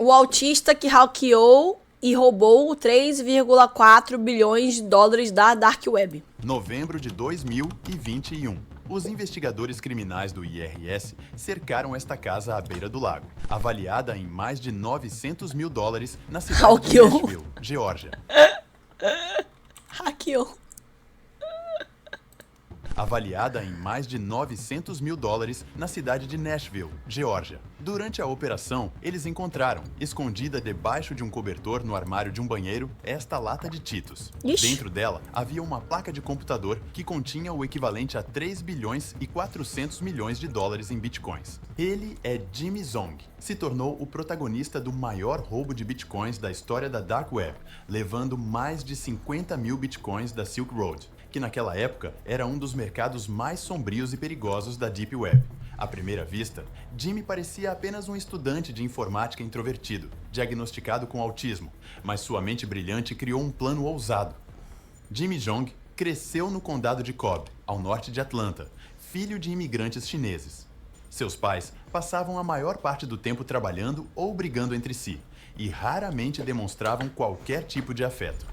O autista que hackeou e roubou 3,4 bilhões de dólares da Dark Web. Novembro de 2021. Os investigadores criminais do IRS cercaram esta casa à beira do lago, avaliada em mais de 900 mil dólares na cidade de Nashville, Geórgia. Hackeou. Avaliada em mais de 900 mil dólares na cidade de Nashville, Geórgia. Durante a operação, eles encontraram, escondida debaixo de um cobertor no armário de um banheiro, esta lata de Cheetos. Ixi. Dentro dela havia uma placa de computador que continha o equivalente a 3 bilhões e 400 milhões de dólares em bitcoins. Ele é Jimmy Zong. Se tornou o protagonista do maior roubo de bitcoins da história da Dark Web, levando mais de 50 mil bitcoins da Silk Road, que naquela época era um dos mercados mais sombrios e perigosos da Deep Web. À primeira vista, Jimmy parecia apenas um estudante de informática introvertido, diagnosticado com autismo, mas sua mente brilhante criou um plano ousado. Jimmy Zong cresceu no condado de Cobb, ao norte de Atlanta, filho de imigrantes chineses. Seus pais passavam a maior parte do tempo trabalhando ou brigando entre si, e raramente demonstravam qualquer tipo de afeto.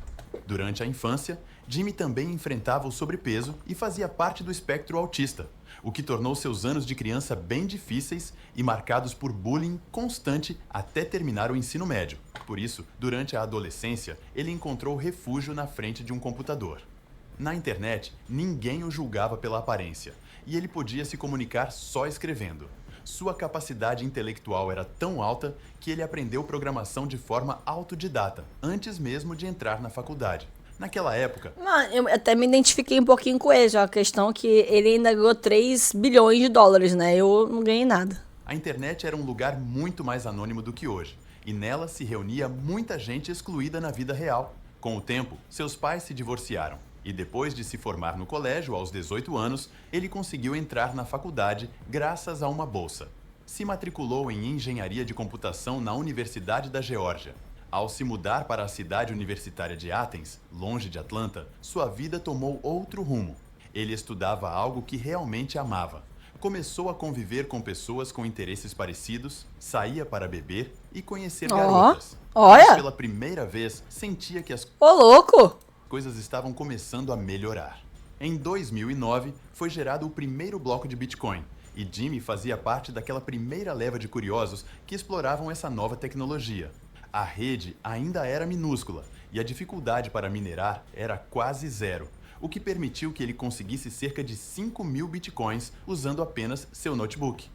Durante a infância, Jimmy também enfrentava o sobrepeso e fazia parte do espectro autista, o que tornou seus anos de criança bem difíceis e marcados por bullying constante até terminar o ensino médio. Por isso, durante a adolescência, ele encontrou refúgio na frente de um computador. Na internet, ninguém o julgava pela aparência, e ele podia se comunicar só escrevendo. Sua capacidade intelectual era tão alta que ele aprendeu programação de forma autodidata, antes mesmo de entrar na faculdade. Naquela época... Mano, eu até me identifiquei um pouquinho com ele, a questão que ele ainda ganhou 3 bilhões de dólares, né? Eu não ganhei nada. A internet era um lugar muito mais anônimo do que hoje, e nela se reunia muita gente excluída na vida real. Com o tempo, seus pais se divorciaram, e depois de se formar no colégio aos 18 anos, ele conseguiu entrar na faculdade graças a uma bolsa. Se matriculou em engenharia de computação na Universidade da Geórgia. Ao se mudar para a cidade universitária de Athens, longe de Atlanta, sua vida tomou outro rumo. Ele estudava algo que realmente amava. Começou a conviver com pessoas com interesses parecidos, saía para beber e conhecer garotas. Olha! Mas pela primeira vez, sentia que as Ô, louco! coisas estavam começando a melhorar. Em 2009, foi gerado o primeiro bloco de Bitcoin, e Jimmy fazia parte daquela primeira leva de curiosos que exploravam essa nova tecnologia. A rede ainda era minúscula e a dificuldade para minerar era quase zero, o que permitiu que ele conseguisse cerca de 5 mil bitcoins usando apenas seu notebook.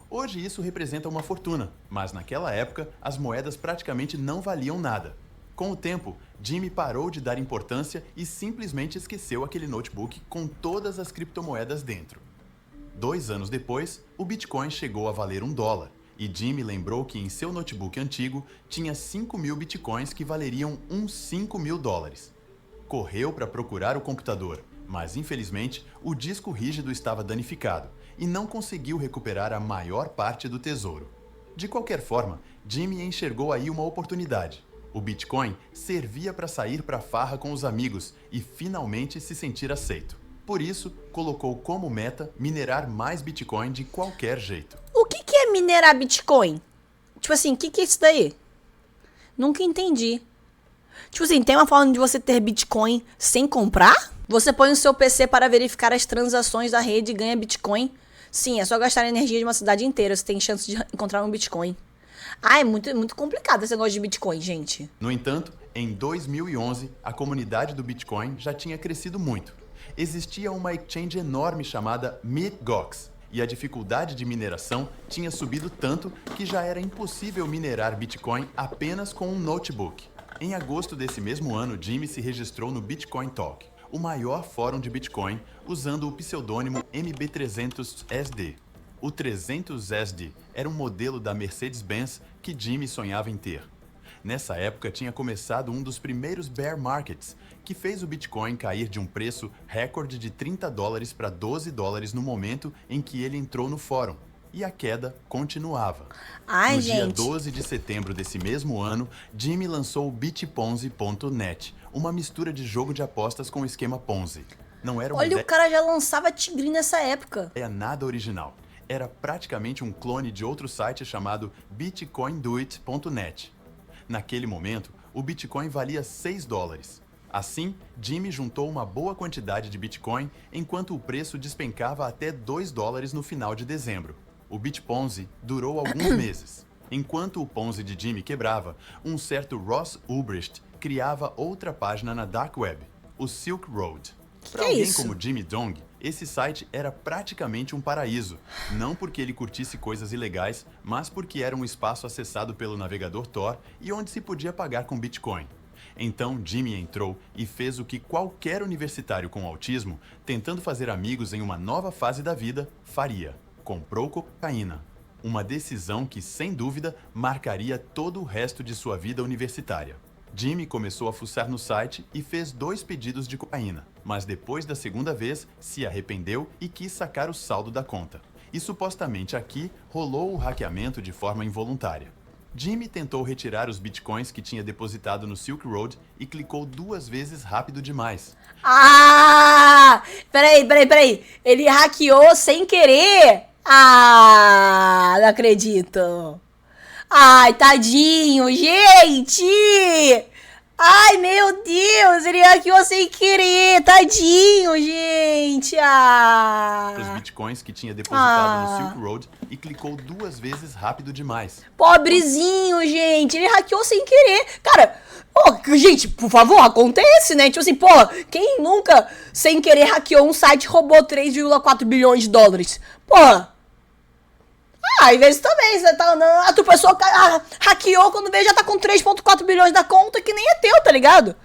Hoje isso representa uma fortuna, mas naquela época as moedas praticamente não valiam nada. Com o tempo, Jimmy parou de dar importância e simplesmente esqueceu aquele notebook com todas as criptomoedas dentro. 2 anos depois, o Bitcoin chegou a valer $1. E Jimmy lembrou que em seu notebook antigo tinha 5 mil bitcoins que valeriam uns 5 mil dólares. Correu para procurar o computador, mas infelizmente o disco rígido estava danificado e não conseguiu recuperar a maior parte do tesouro. De qualquer forma, Jimmy enxergou aí uma oportunidade. O Bitcoin servia para sair para farra com os amigos e finalmente se sentir aceito. Por isso, colocou como meta minerar mais Bitcoin de qualquer jeito. O que é minerar Bitcoin? Tipo assim, o que é isso daí? Nunca entendi. Tipo assim, tem uma forma de você ter Bitcoin sem comprar? Você põe o seu PC para verificar as transações da rede e ganha Bitcoin? Sim, é só gastar a energia de uma cidade inteira. Você tem chance de encontrar um Bitcoin. Ah, é muito complicado esse negócio de Bitcoin, gente. No entanto, em 2011, a comunidade do Bitcoin já tinha crescido muito. Existia uma exchange enorme chamada Mt. Gox, e a dificuldade de mineração tinha subido tanto que já era impossível minerar Bitcoin apenas com um notebook. Em agosto desse mesmo ano, Jimmy se registrou no Bitcoin Talk, o maior fórum de Bitcoin, usando o pseudônimo MB300SD. O 300SD era um modelo da Mercedes-Benz que Jimmy sonhava em ter. Nessa época tinha começado um dos primeiros bear markets, que fez o Bitcoin cair de um preço recorde de $30 para $12 no momento em que ele entrou no fórum. E a queda continuava. No dia 12 de setembro desse mesmo ano, Jimmy lançou o Bitponzi.net, uma mistura de jogo de apostas com esquema Ponzi. Não era uma Olha, o cara já lançava Tigrinho nessa época. ideia nada original. era praticamente um clone de outro site chamado bitcoindoit.net. Naquele momento, o Bitcoin valia $6. Assim, Jimmy juntou uma boa quantidade de Bitcoin enquanto o preço despencava até $2 no final de dezembro. O Bitponzi durou alguns meses. Enquanto o Ponzi de Jimmy quebrava, um certo Ross Ulbricht criava outra página na Dark Web, o Silk Road. Para alguém isso? como Jimmy Dong, esse site era praticamente um paraíso, não porque ele curtisse coisas ilegais, mas porque era um espaço acessado pelo navegador Tor e onde se podia pagar com Bitcoin. Então Jimmy entrou e fez o que qualquer universitário com autismo, tentando fazer amigos em uma nova fase da vida, faria. Comprou cocaína. Uma decisão que, sem dúvida, marcaria todo o resto de sua vida universitária. Jimmy começou a fuçar no site e fez 2 pedidos de cocaína, mas depois da segunda vez se arrependeu e quis sacar o saldo da conta. E supostamente aqui rolou o hackeamento de forma involuntária. Jimmy tentou retirar os bitcoins que tinha depositado no Silk Road e clicou 2 vezes rápido demais. Ah! Peraí. Ele hackeou sem querer? Ah, não acredito. Ai, tadinho, gente! Ai, meu Deus, ele hackeou sem querer, tadinho, gente! Os bitcoins que tinha depositado no Silk Road e clicou 2 vezes rápido demais. Pobrezinho, gente, ele hackeou sem querer. Cara, gente, por favor, acontece, né? Tipo assim, quem nunca, sem querer, hackeou um site e roubou 3,4 bilhões de dólares? Às vezes também, você tá andando, a tua pessoa hackeou, quando vê já tá com 3,4 bilhões da conta que nem é teu, tá ligado?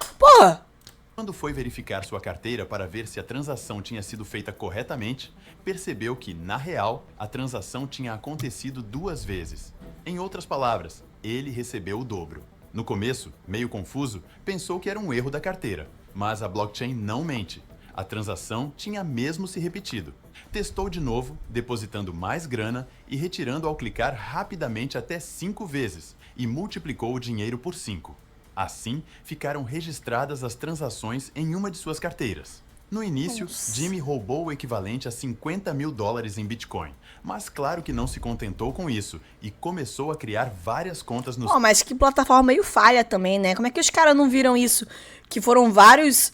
Quando foi verificar sua carteira para ver se a transação tinha sido feita corretamente, percebeu que, na real, a transação tinha acontecido 2 vezes. Em outras palavras, ele recebeu o dobro. No começo, meio confuso, pensou que era um erro da carteira, mas a blockchain não mente. A transação tinha mesmo se repetido. Testou de novo, depositando mais grana e retirando ao clicar rapidamente até 5 vezes, e multiplicou o dinheiro por 5. Assim, ficaram registradas as transações em uma de suas carteiras. No início, Jimmy roubou o equivalente a $50 mil em Bitcoin, mas claro que não se contentou com isso e começou a criar várias contas no... Mas que plataforma meio falha também, né? Como é que os caras não viram isso? Que foram vários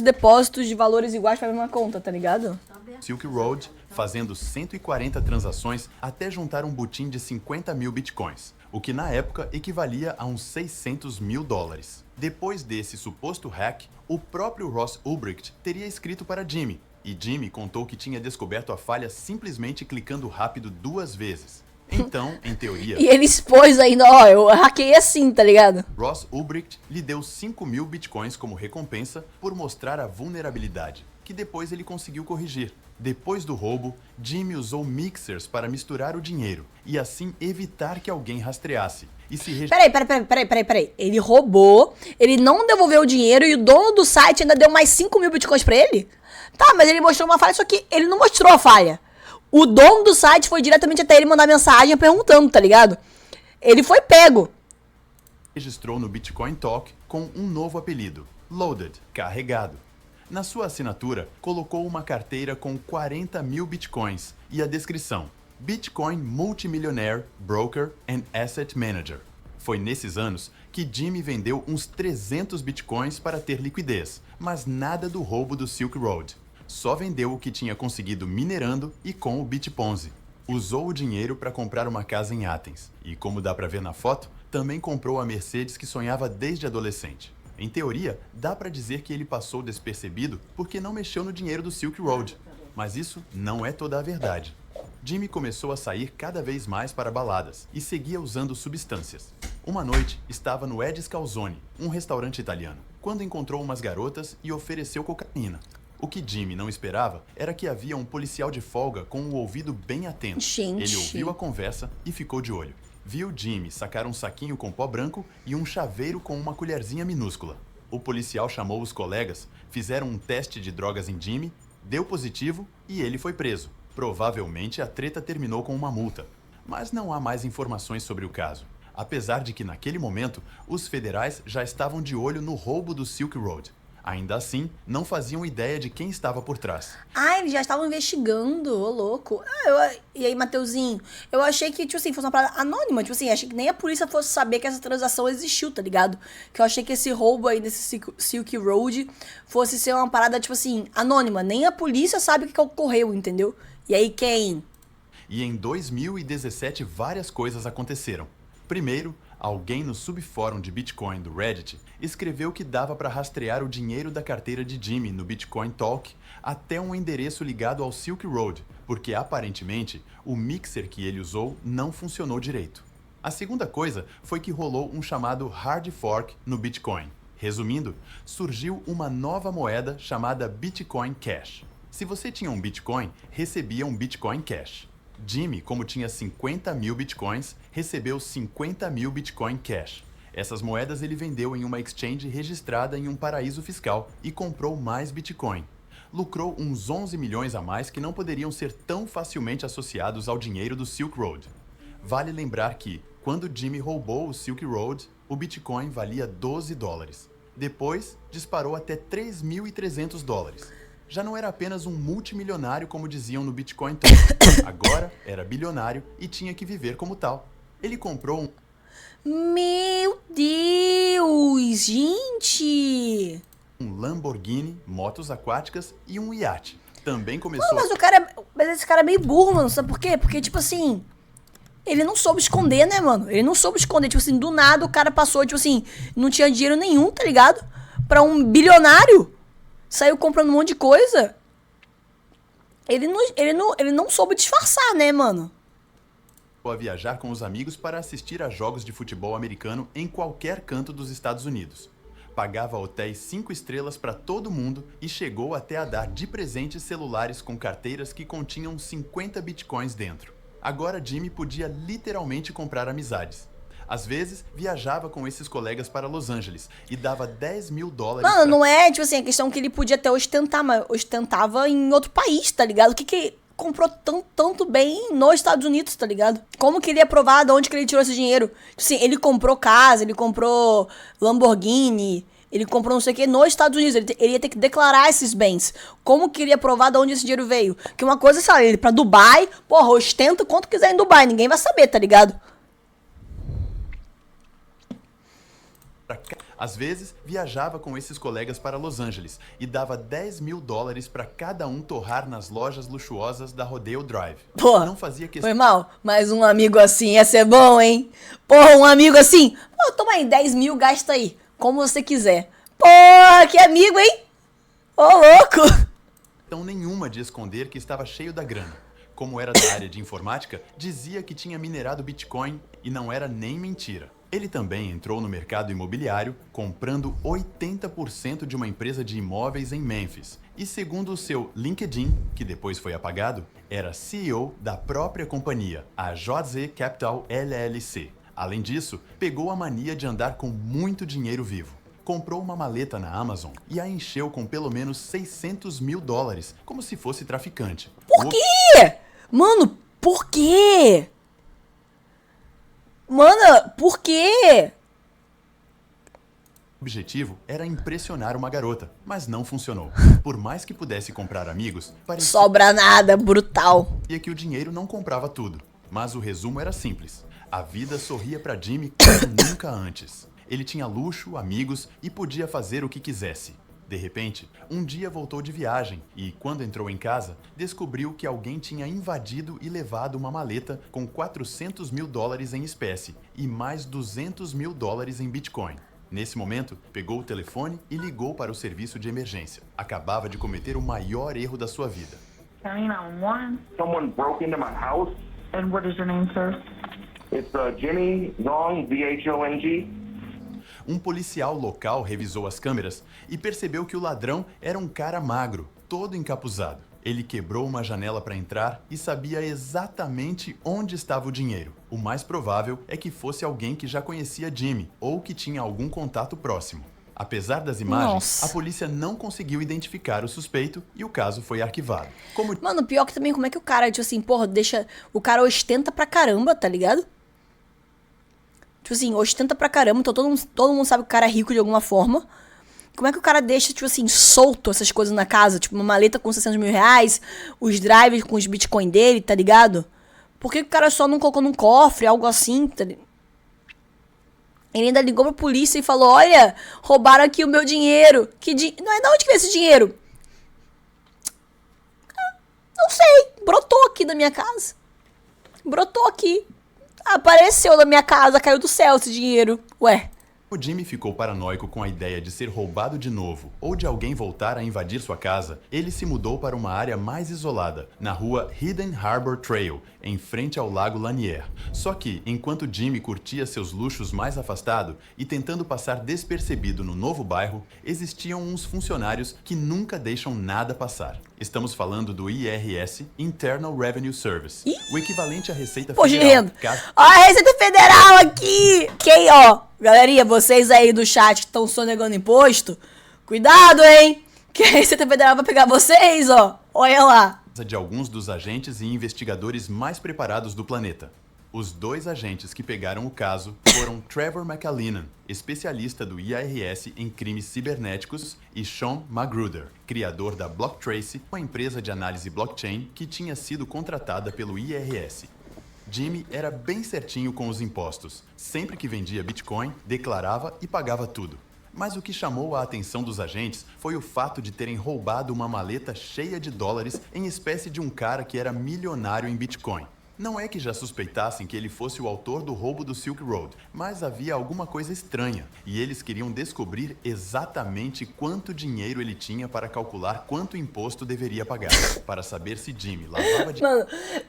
depósitos de valores iguais pra mesma conta, tá ligado? Silk Road, fazendo 140 transações até juntar um butim de 50 mil bitcoins, o que na época equivalia a uns $600 mil. Depois desse suposto hack, o próprio Ross Ulbricht teria escrito para Jimmy, e Jimmy contou que tinha descoberto a falha simplesmente clicando rápido 2 vezes. Então, em teoria... E ele expôs ainda, eu hackeei assim, tá ligado? Ross Ulbricht lhe deu 5 mil bitcoins como recompensa por mostrar a vulnerabilidade, que depois ele conseguiu corrigir. Depois do roubo, Jimmy usou mixers para misturar o dinheiro e assim evitar que alguém rastreasse. E se Peraí. Ele roubou, ele não devolveu o dinheiro e o dono do site ainda deu mais 5 mil bitcoins pra ele? Tá, mas ele mostrou uma falha, só que ele não mostrou a falha. O dono do site foi diretamente até ele mandar mensagem perguntando, tá ligado? Ele foi pego. Registrou no Bitcoin Talk com um novo apelido, Loaded, carregado. Na sua assinatura, colocou uma carteira com 40 mil bitcoins e a descrição: Bitcoin Multimillionaire Broker and Asset Manager. Foi nesses anos que Jimmy vendeu uns 300 bitcoins para ter liquidez, mas nada do roubo do Silk Road. Só vendeu o que tinha conseguido minerando e com o Bitponzi. Usou o dinheiro para comprar uma casa em Athens e, como dá para ver na foto, também comprou a Mercedes que sonhava desde adolescente. Em teoria, dá para dizer que ele passou despercebido porque não mexeu no dinheiro do Silk Road. Mas isso não é toda a verdade. Jimmy começou a sair cada vez mais para baladas e seguia usando substâncias. Uma noite, estava no Ed's Calzone, um restaurante italiano, quando encontrou umas garotas e ofereceu cocaína. O que Jimmy não esperava era que havia um policial de folga com o ouvido bem atento. Gente. Ele ouviu a conversa e ficou de olho. Viu Jimmy sacar um saquinho com pó branco e um chaveiro com uma colherzinha minúscula. O policial chamou os colegas, fizeram um teste de drogas em Jimmy, deu positivo e ele foi preso. Provavelmente a treta terminou com uma multa. Mas não há mais informações sobre o caso. Apesar de que naquele momento, os federais já estavam de olho no roubo do Silk Road. Ainda assim, não faziam ideia de quem estava por trás. Ah, eles já estavam investigando, ô louco. E aí, Mateuzinho, eu achei que, tipo assim, fosse uma parada anônima. Tipo assim, achei que nem a polícia fosse saber que essa transação existiu, tá ligado? Que eu achei que esse roubo aí nesse Silk Road fosse ser uma parada, tipo assim, anônima. Nem a polícia sabe o que ocorreu, entendeu? E aí, quem? E em 2017, várias coisas aconteceram. Primeiro, alguém no subfórum de Bitcoin do Reddit escreveu que dava para rastrear o dinheiro da carteira de Jimmy no Bitcoin Talk até um endereço ligado ao Silk Road, porque aparentemente o mixer que ele usou não funcionou direito. A segunda coisa foi que rolou um chamado hard fork no Bitcoin. Resumindo, surgiu uma nova moeda chamada Bitcoin Cash. Se você tinha um Bitcoin, recebia um Bitcoin Cash. Jimmy, como tinha 50 mil bitcoins, recebeu 50 mil Bitcoin Cash. Essas moedas ele vendeu em uma exchange registrada em um paraíso fiscal e comprou mais Bitcoin. Lucrou uns 11 milhões a mais que não poderiam ser tão facilmente associados ao dinheiro do Silk Road. Vale lembrar que, quando Jimmy roubou o Silk Road, o Bitcoin valia $12. Depois, disparou até $3.300. Já não era apenas um multimilionário como diziam no Bitcoin Talk. Agora era bilionário e tinha que viver como tal. Ele comprou Meu Deus, gente! um Lamborghini, motos aquáticas e um iate. Também começou... Mas esse cara é meio burro, mano. Sabe por quê? Porque, tipo assim, ele não soube esconder, né, mano? Ele não soube esconder. Tipo assim, do nada o cara passou, tipo assim, não tinha dinheiro nenhum, tá ligado? Pra um bilionário. Saiu comprando um monte de coisa. Ele não soube disfarçar, né, mano? a viajar com os amigos para assistir a jogos de futebol americano em qualquer canto dos Estados Unidos. Pagava hotéis 5 estrelas para todo mundo e chegou até a dar de presente celulares com carteiras que continham 50 bitcoins dentro. Agora Jimmy podia literalmente comprar amizades. Às vezes, viajava com esses colegas para Los Angeles e dava $10 mil. Mano, não é, tipo assim, a questão que ele podia até ostentar, mas ostentava em outro país, tá ligado? O que comprou tanto bem nos Estados Unidos, tá ligado? Como que ele ia provar de onde que ele tirou esse dinheiro? Tipo assim, ele comprou casa, ele comprou Lamborghini, ele comprou não sei o que nos Estados Unidos. Ele ia ter que declarar esses bens. Como que ele ia provar de onde esse dinheiro veio? Que uma coisa é, sei lá, ele pra Dubai, porra, ostenta quanto quiser em Dubai, ninguém vai saber, tá ligado? Às vezes, viajava com esses colegas para Los Angeles e dava $10 mil para cada um torrar nas lojas luxuosas da Rodeo Drive. Porra, não fazia questão... foi mal, mas um amigo assim ia ser bom, hein? Porra, um amigo assim, pô, toma aí, 10 mil, gasta aí, como você quiser. Porra, que amigo, hein? Ô, louco! Então nenhuma de esconder que estava cheio da grana. Como era da área de informática, dizia que tinha minerado Bitcoin e não era nem mentira. Ele também entrou no mercado imobiliário, comprando 80% de uma empresa de imóveis em Memphis. E segundo o seu LinkedIn, que depois foi apagado, era CEO da própria companhia, a JZ Capital LLC. Além disso, pegou a mania de andar com muito dinheiro vivo. Comprou uma maleta na Amazon e a encheu com pelo menos $600 mil, como se fosse traficante. Por quê? Mano, por quê? Mano, por quê? O objetivo era impressionar uma garota, mas não funcionou. Por mais que pudesse comprar amigos, parecia Sobra nada, brutal. que o dinheiro não comprava tudo. Mas o resumo era simples. A vida sorria para Jimmy como nunca antes. Ele tinha luxo, amigos e podia fazer o que quisesse. De repente, um dia voltou de viagem e, quando entrou em casa, descobriu que alguém tinha invadido e levado uma maleta com $400 mil em espécie e mais $200 mil em Bitcoin. Nesse momento, pegou o telefone e ligou para o serviço de emergência. Acabava de cometer o maior erro da sua vida. Someone broke into my house. And what is your name, sir? It's Jimmy Zong, Z-H-O-N-G. Um policial local revisou as câmeras e percebeu que o ladrão era um cara magro, todo encapuzado. Ele quebrou uma janela para entrar e sabia exatamente onde estava o dinheiro. O mais provável é que fosse alguém que já conhecia Jimmy ou que tinha algum contato próximo. Apesar das imagens, Nossa. a polícia não conseguiu identificar o suspeito e o caso foi arquivado. Mano, pior que também, como é que o cara, tipo assim, porra, deixa... O cara ostenta pra caramba, tá ligado? Tipo assim, ostenta pra caramba, então todo mundo sabe que o cara é rico de alguma forma. Como é que o cara deixa, tipo assim, solto essas coisas na casa? Tipo, uma maleta com 600 mil reais, os drivers com os bitcoins dele, tá ligado? Por que o cara só não colocou num cofre, algo assim, tá ligado? Ele ainda ligou pra polícia e falou, olha, roubaram aqui o meu dinheiro. Não é de onde que veio esse dinheiro? Não sei, brotou aqui da minha casa. Brotou aqui. Apareceu na minha casa, caiu do céu esse dinheiro. Ué. O Jimmy ficou paranoico com a ideia de ser roubado de novo ou de alguém voltar a invadir sua casa. Ele se mudou para uma área mais isolada, na rua Hidden Harbor Trail, em frente ao Lago Lanier. Só que, enquanto Jimmy curtia seus luxos mais afastado e tentando passar despercebido no novo bairro, existiam uns funcionários que nunca deixam nada passar. Estamos falando do IRS, Internal Revenue Service, o equivalente à Receita Federal. Ó, a Receita Federal aqui! Quem, ó, galerinha, vocês aí do chat que estão sonegando imposto, cuidado, hein? Que a Receita Federal vai pegar vocês, ó. Olha lá. De alguns dos agentes e investigadores mais preparados do planeta. Os 2 agentes que pegaram o caso foram Trevor McAleenan, especialista do IRS em crimes cibernéticos, e Sean Magruder, criador da Blocktrace, uma empresa de análise blockchain que tinha sido contratada pelo IRS. Jimmy era bem certinho com os impostos. Sempre que vendia Bitcoin, declarava e pagava tudo. Mas o que chamou a atenção dos agentes foi o fato de terem roubado uma maleta cheia de dólares em espécie de um cara que era milionário em Bitcoin. Não é que já suspeitassem que ele fosse o autor do roubo do Silk Road, mas havia alguma coisa estranha, e eles queriam descobrir exatamente quanto dinheiro ele tinha para calcular quanto imposto deveria pagar, para saber se Jimmy lavava dinheiro. Mano,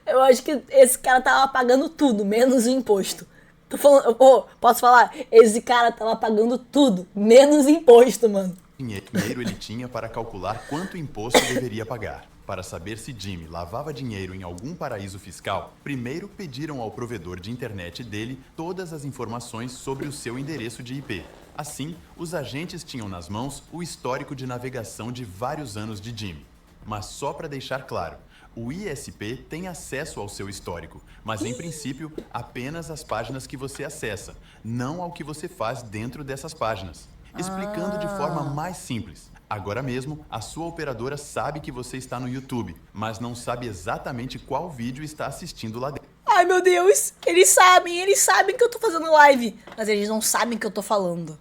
eu acho que esse cara tava pagando tudo, menos o imposto. Tô falando, posso falar? Esse cara tava pagando tudo, menos imposto, mano. Dinheiro ele tinha para calcular quanto imposto deveria pagar. Para saber se Jimmy lavava dinheiro em algum paraíso fiscal, primeiro pediram ao provedor de internet dele todas as informações sobre o seu endereço de IP. Assim, os agentes tinham nas mãos o histórico de navegação de vários anos de Jimmy. Mas só para deixar claro, o ISP tem acesso ao seu histórico, mas em princípio apenas as páginas que você acessa, não ao que você faz dentro dessas páginas. Explicando de forma mais simples. Agora mesmo, a sua operadora sabe que você está no YouTube, mas não sabe exatamente qual vídeo está assistindo lá dentro. Ai, meu Deus, eles sabem que eu tô fazendo live, mas eles não sabem que eu tô falando.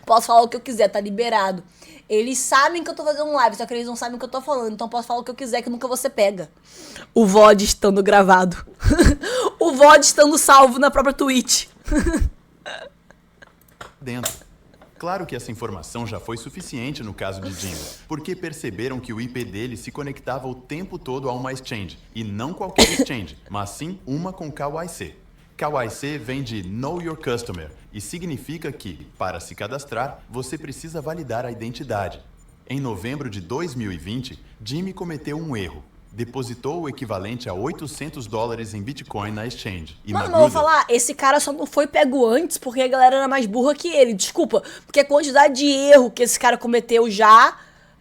Posso falar o que eu quiser, tá liberado. Eles sabem que eu tô fazendo live, só que eles não sabem o que eu tô falando, então posso falar o que eu quiser que nunca você pega. O VOD estando gravado. O VOD estando salvo na própria Twitch. Dentro. Claro que essa informação já foi suficiente no caso de Jimmy, porque perceberam que o IP dele se conectava o tempo todo a uma exchange, e não qualquer exchange, mas sim uma com KYC. KYC vem de Know Your Customer e significa que, para se cadastrar, você precisa validar a identidade. Em novembro de 2020, Jimmy cometeu um erro. Depositou o equivalente a $800 em Bitcoin na exchange. E Mano, eu vou falar, esse cara só não foi pego antes porque a galera era mais burra que ele. Desculpa, porque a quantidade de erro que esse cara cometeu já,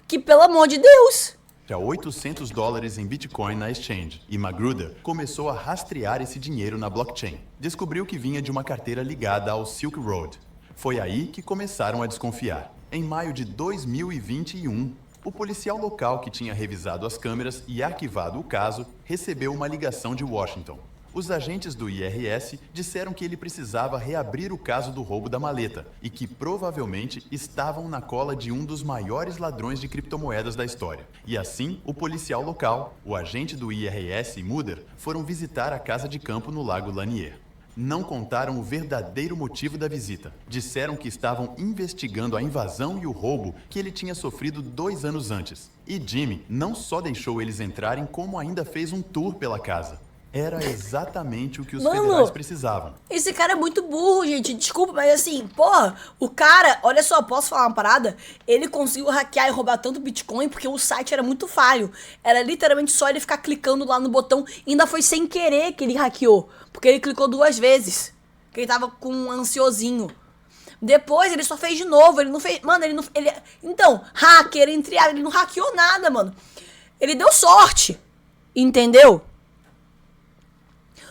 que pelo amor de Deus. A $800 em Bitcoin na exchange. E Magruder começou a rastrear esse dinheiro na blockchain. Descobriu que vinha de uma carteira ligada ao Silk Road. Foi aí que começaram a desconfiar. Em maio de 2021, o policial local que tinha revisado as câmeras e arquivado o caso recebeu uma ligação de Washington. Os agentes do IRS disseram que ele precisava reabrir o caso do roubo da maleta e que provavelmente estavam na cola de um dos maiores ladrões de criptomoedas da história. E assim, o policial local, o agente do IRS e Muder foram visitar a casa de campo no Lago Lanier. Não contaram o verdadeiro motivo da visita. Disseram que estavam investigando a invasão e o roubo que ele tinha sofrido 2 anos antes. E Jimmy não só deixou eles entrarem, como ainda fez um tour pela casa. Era exatamente o que os federais precisavam. Esse cara é muito burro, gente. Desculpa, mas assim, porra, o cara, olha só, posso falar uma parada? Ele conseguiu hackear e roubar tanto Bitcoin porque o site era muito falho. Era literalmente só ele ficar clicando lá no botão. E ainda foi sem querer que ele hackeou. Porque ele clicou 2 vezes. Que ele tava com um ansiosinho. Depois ele só fez de novo. Ele não fez. Mano, ele não. Então, hacker, entre aspas, ele não hackeou nada, mano. Ele deu sorte. Entendeu?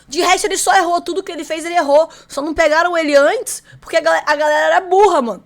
De resto, ele só errou. Tudo que ele fez, ele errou. Só não pegaram ele antes porque a galera era burra, mano.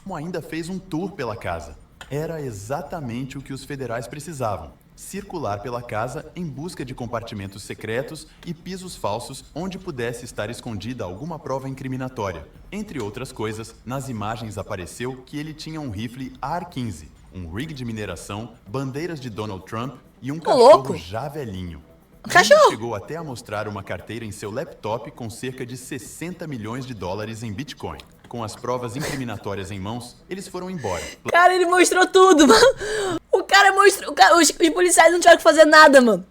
como ainda fez um tour pela casa. Era exatamente o que os federais precisavam: circular pela casa em busca de compartimentos secretos e pisos falsos onde pudesse estar escondida alguma prova incriminatória. Entre outras coisas, nas imagens apareceu que ele tinha um rifle AR-15, um rig de mineração, bandeiras de Donald Trump e um cachorro louco. já velhinho. Cachorro! Ele chegou até a mostrar uma carteira em seu laptop com cerca de 60 milhões de dólares em Bitcoin. Com as provas incriminatórias em mãos, eles foram embora. Cara, ele mostrou tudo, mano. O cara mostrou... os policiais não tiveram que fazer nada, mano.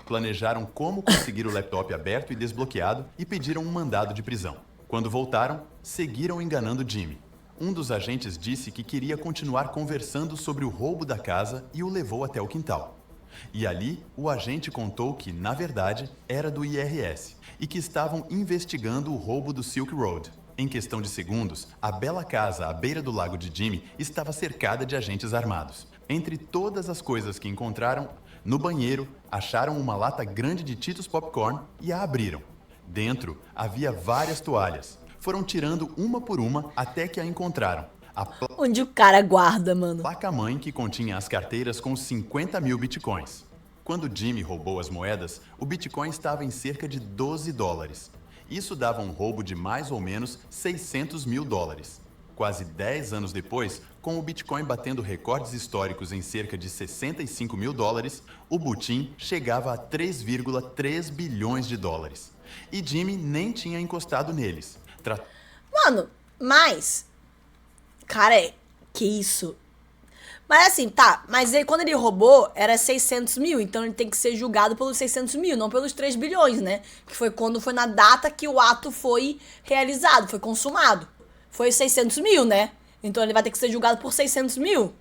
Planejaram como conseguir o laptop aberto e desbloqueado e pediram um mandado de prisão. Quando voltaram, seguiram enganando Jimmy. Um dos agentes disse que queria continuar conversando sobre o roubo da casa e o levou até o quintal. E ali, o agente contou que, na verdade, era do IRS e que estavam investigando o roubo do Silk Road. Em questão de segundos, a bela casa à beira do lago de Jimmy estava cercada de agentes armados. Entre todas as coisas que encontraram, no banheiro, acharam uma lata grande de Cheetos Popcorn e a abriram. Dentro, havia várias toalhas. Foram tirando uma por uma até que a encontraram. A Onde o cara guarda, mano. placa-mãe que continha as carteiras com 50 mil bitcoins. Quando Jimmy roubou as moedas, o Bitcoin estava em cerca de 12 dólares. Isso dava um roubo de mais ou menos 600 mil dólares. Quase 10 anos depois, com o Bitcoin batendo recordes históricos em cerca de 65 mil dólares, o butim chegava a 3,3 bilhões de dólares. E Jimmy nem tinha encostado neles. Mano, mas... Cara, que isso? Mas assim, tá, mas ele, quando ele roubou, era 600 mil, então ele tem que ser julgado pelos 600 mil, não pelos 3 bilhões, né? Que foi quando foi na data que o ato foi realizado, foi consumado. Foi 600 mil, né? Então ele vai ter que ser julgado por 600 mil.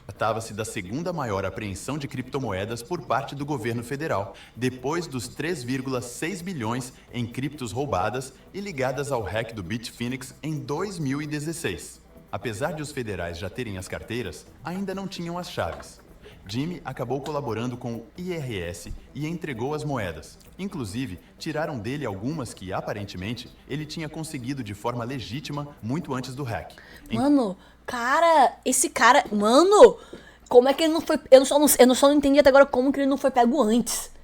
Tratava-se da segunda maior apreensão de criptomoedas por parte do governo federal, depois dos 3,6 bilhões em criptos roubadas e ligadas ao hack do Bitfinex em 2016. Apesar de os federais já terem as carteiras, ainda não tinham as chaves. Jimmy acabou colaborando com o IRS e entregou as moedas. Inclusive, tiraram dele algumas que, aparentemente, ele tinha conseguido de forma legítima muito antes do hack. Mano, cara, esse cara... Mano, como é que ele não foi... Eu só não entendi até agora como que ele não foi pego antes.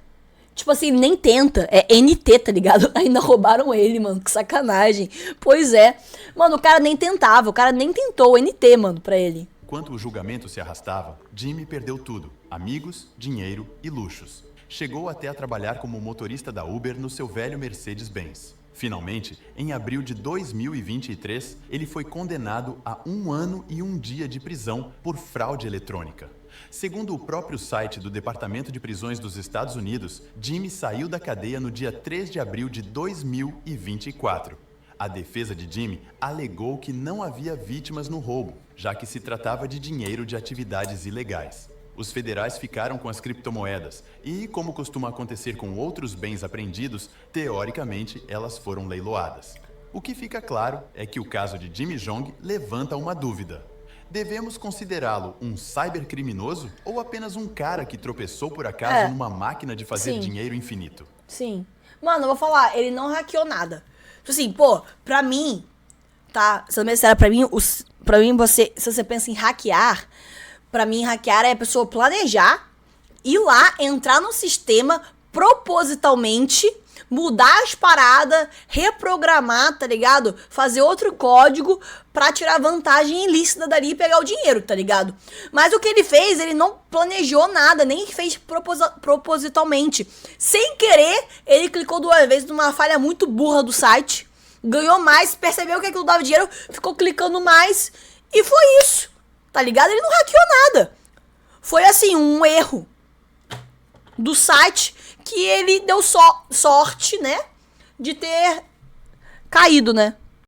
Tipo assim, ele nem tenta. É NT, tá ligado? Ainda roubaram ele, mano. Que sacanagem. Pois é. Mano, o cara nem tentava. O cara nem tentou o NT, mano, pra ele. Enquanto o julgamento se arrastava, Jimmy perdeu tudo: amigos, dinheiro e luxos. Chegou até a trabalhar como motorista da Uber no seu velho Mercedes-Benz. Finalmente, em abril de 2023, ele foi condenado a 1 ano e 1 dia de prisão por fraude eletrônica. Segundo o próprio site do Departamento de Prisões dos Estados Unidos, Jimmy saiu da cadeia no dia 3 de abril de 2024. A defesa de Jimmy alegou que não havia vítimas no roubo, já que se tratava de dinheiro de atividades ilegais. Os federais ficaram com as criptomoedas e, como costuma acontecer com outros bens apreendidos, teoricamente elas foram leiloadas. O que fica claro é que o caso de Jimmy Jong levanta uma dúvida. Devemos considerá-lo um cybercriminoso ou apenas um cara que tropeçou por acaso numa máquina de fazer Sim. dinheiro infinito? Sim. Mano, eu vou falar, ele não hackeou nada. Tipo assim, pô, pra mim, tá? Sendo bem sincera, pra mim, se você pensa em hackear, pra mim, hackear é a pessoa planejar, ir lá, entrar no sistema propositalmente, mudar as paradas, reprogramar, tá ligado? Fazer outro código pra tirar vantagem ilícita dali e pegar o dinheiro, tá ligado? Mas o que ele fez, ele não planejou nada, nem fez propositalmente. Sem querer, ele clicou 2 vezes numa falha muito burra do site, ganhou mais, percebeu que aquilo dava dinheiro, ficou clicando mais e foi isso, tá ligado? Ele não hackeou nada. Foi assim, um erro do site que ele deu sorte, né, de ter caído, né?